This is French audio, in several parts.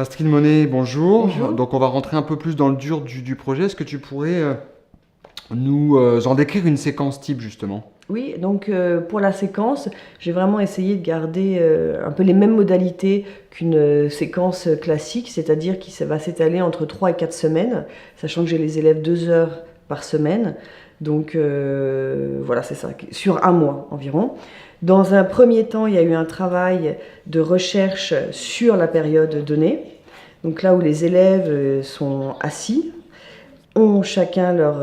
Astrid Monet, bonjour. Bonjour. Donc on va rentrer un peu plus dans le dur du projet. Est-ce que tu pourrais nous en décrire une séquence type justement? Oui, donc pour la séquence, j'ai vraiment essayé de garder un peu les mêmes modalités qu'une séquence classique, c'est-à-dire qui va s'étaler entre 3 et 4 semaines, sachant que j'ai les élèves 2 heures par semaine. Donc voilà, c'est ça, sur un mois environ. Dans un premier temps, il y a eu un travail de recherche sur la période donnée. Donc là où les élèves sont assis, ont chacun leur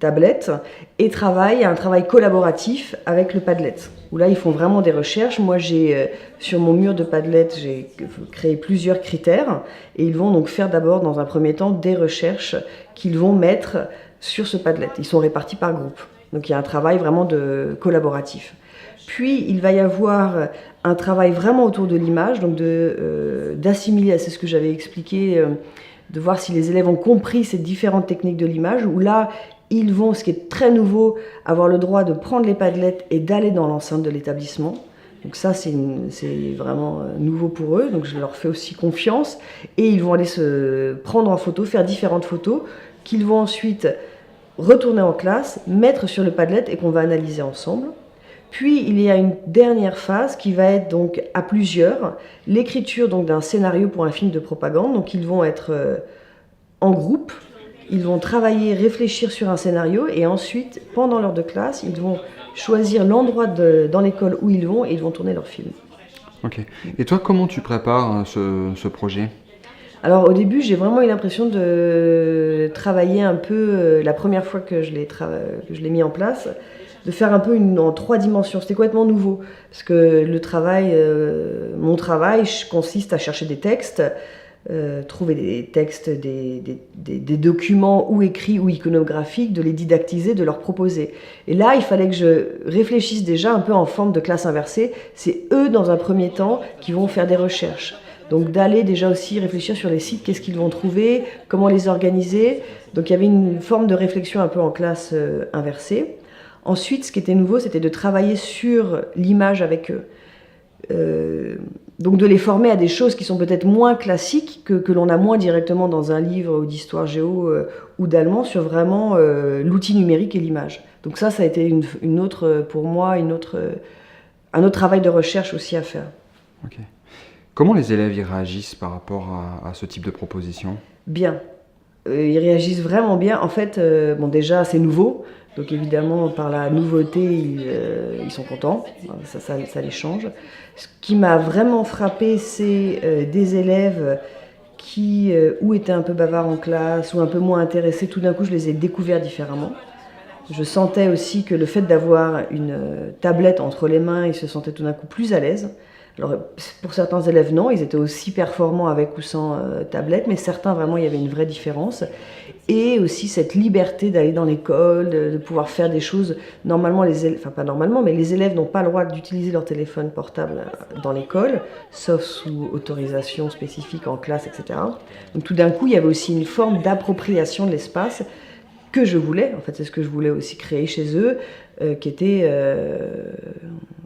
tablette et travaillent un travail collaboratif avec le Padlet. Où là, ils font vraiment des recherches. Moi, sur mon mur de Padlet, j'ai créé plusieurs critères et ils vont donc faire d'abord, dans un premier temps, des recherches qu'ils vont mettre sur ce Padlet. Ils sont répartis par groupe. Donc, il y a un travail vraiment collaboratif. Puis, il va y avoir un travail vraiment autour de l'image, donc d'assimiler, c'est ce que j'avais expliqué, de voir si les élèves ont compris ces différentes techniques de l'image, où là, ils vont, ce qui est très nouveau, avoir le droit de prendre les Padlets et d'aller dans l'enceinte de l'établissement. Donc ça, c'est vraiment nouveau pour eux, donc je leur fais aussi confiance. Et ils vont aller se prendre en photo, faire différentes photos, qu'ils vont ensuite retourner en classe, mettre sur le Padlet et qu'on va analyser ensemble. Puis il y a une dernière phase qui va être donc à plusieurs, l'écriture donc d'un scénario pour un film de propagande. Donc ils vont être en groupe, ils vont travailler, réfléchir sur un scénario et ensuite, pendant l'heure de classe, ils vont choisir l'endroit dans l'école où ils vont et ils vont tourner leur film. Ok. Et toi, comment tu prépares ce projet? Alors au début, j'ai vraiment eu l'impression de travailler un peu, la première fois que je l'ai mis en place, de faire un peu en 3 dimensions. C'était complètement nouveau, parce que mon travail consiste à chercher des textes, trouver des textes, des documents ou écrits ou iconographiques, de les didactiser, de leur proposer. Et là, il fallait que je réfléchisse déjà un peu en forme de classe inversée. C'est eux, dans un premier temps, qui vont faire des recherches. Donc d'aller déjà aussi réfléchir sur les sites, qu'est-ce qu'ils vont trouver, comment les organiser. Donc il y avait une forme de réflexion un peu en classe inversée. Ensuite, ce qui était nouveau, c'était de travailler sur l'image avec eux. Donc de les former à des choses qui sont peut-être moins classiques, que l'on a moins directement dans un livre d'histoire géo ou d'allemand, sur vraiment l'outil numérique et l'image. Donc ça a été pour moi un autre travail de recherche aussi à faire. Ok. Comment les élèves y réagissent par rapport à ce type de proposition? Bien. Ils réagissent vraiment bien. En fait, bon, déjà, c'est nouveau. Donc évidemment, par la nouveauté, ils sont contents. Ça les change. Ce qui m'a vraiment frappé, c'est des élèves qui ou étaient un peu bavards en classe ou un peu moins intéressés. Tout d'un coup, je les ai découverts différemment. Je sentais aussi que le fait d'avoir une tablette entre les mains, ils se sentaient tout d'un coup plus à l'aise. Alors, pour certains élèves, non, ils étaient aussi performants avec ou sans tablette, mais certains, vraiment, il y avait une vraie différence. Et aussi cette liberté d'aller dans l'école, de pouvoir faire des choses. Normalement, enfin pas normalement, mais les élèves n'ont pas le droit d'utiliser leur téléphone portable dans l'école, sauf sous autorisation spécifique en classe, etc. Donc tout d'un coup, il y avait aussi une forme d'appropriation de l'espace que je voulais. En fait, c'est ce que je voulais aussi créer chez eux, qui était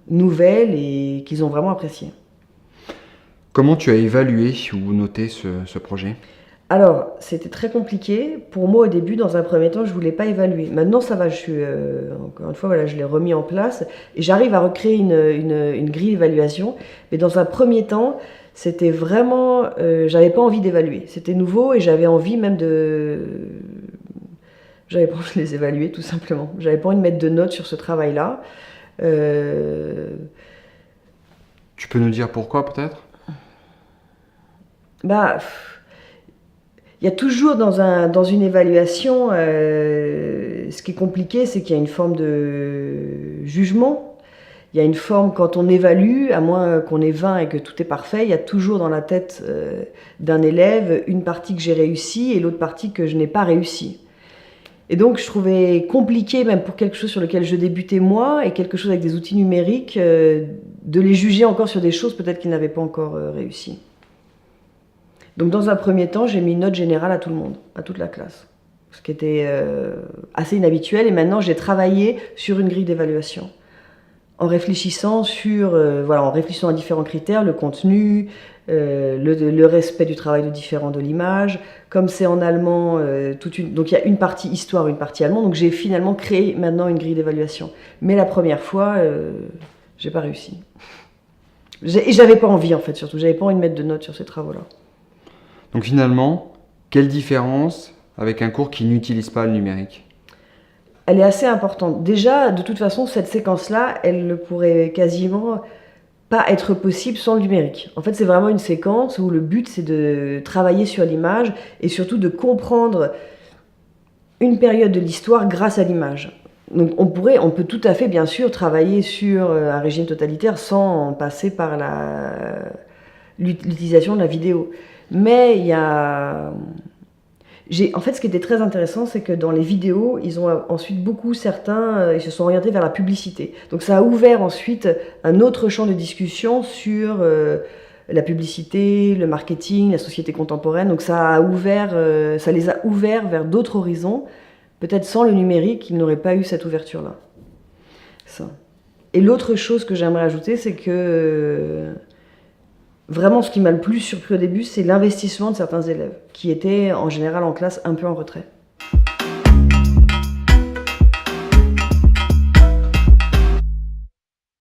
nouvelle et qu'ils ont vraiment apprécié. Comment tu as évalué ou noté ce projet? Alors, c'était très compliqué. Pour moi, au début, dans un premier temps, je ne voulais pas évaluer. Maintenant, ça va, encore une fois, voilà, je l'ai remis en place et j'arrive à recréer une grille d'évaluation. Mais dans un premier temps, c'était vraiment... j'avais pas envie d'évaluer. C'était nouveau et j'avais envie même j'avais pas envie de les évaluer, tout simplement. J'avais pas envie de mettre de notes sur ce travail-là. Tu peux nous dire pourquoi peut-être? Bah... Il y a toujours dans une évaluation, ce qui est compliqué, c'est qu'il y a une forme de jugement. Il y a une forme, quand on évalue, à moins qu'on ait 20 et que tout est parfait, il y a toujours dans la tête d'un élève une partie que j'ai réussi et l'autre partie que je n'ai pas réussi. Et donc je trouvais compliqué, même pour quelque chose sur lequel je débutais moi, et quelque chose avec des outils numériques, de les juger encore sur des choses peut-être qu'ils n'avaient pas encore réussi. Donc dans un premier temps, j'ai mis une note générale à tout le monde, à toute la classe. Ce qui était assez inhabituel. Et maintenant, j'ai travaillé sur une grille d'évaluation. en réfléchissant en réfléchissant à différents critères, le contenu, le respect du travail de différent de l'image. Comme c'est en allemand, donc il y a une partie histoire, une partie allemand. Donc j'ai finalement créé maintenant une grille d'évaluation. Mais la première fois, j'ai pas réussi. Et j'avais pas envie en fait, surtout. J'avais pas envie de mettre de notes sur ces travaux-là. Donc finalement, quelle différence avec un cours qui n'utilise pas le numérique? Elle est assez importante. Déjà, de toute façon, cette séquence-là, elle ne pourrait quasiment pas être possible sans le numérique. En fait, c'est vraiment une séquence où le but, c'est de travailler sur l'image et surtout de comprendre une période de l'histoire grâce à l'image. Donc on peut tout à fait, bien sûr, travailler sur un régime totalitaire sans passer par l'utilisation de la vidéo. Mais il y a... En fait, ce qui était très intéressant, c'est que dans les vidéos, ils ont ensuite ils se sont orientés vers la publicité. Donc ça a ouvert ensuite un autre champ de discussion sur la publicité, le marketing, la société contemporaine. Donc ça les a ouverts vers d'autres horizons. Peut-être sans le numérique, ils n'auraient pas eu cette ouverture-là. Ça. Et l'autre chose que j'aimerais ajouter, c'est que vraiment, ce qui m'a le plus surpris au début, c'est l'investissement de certains élèves, qui étaient en général en classe un peu en retrait.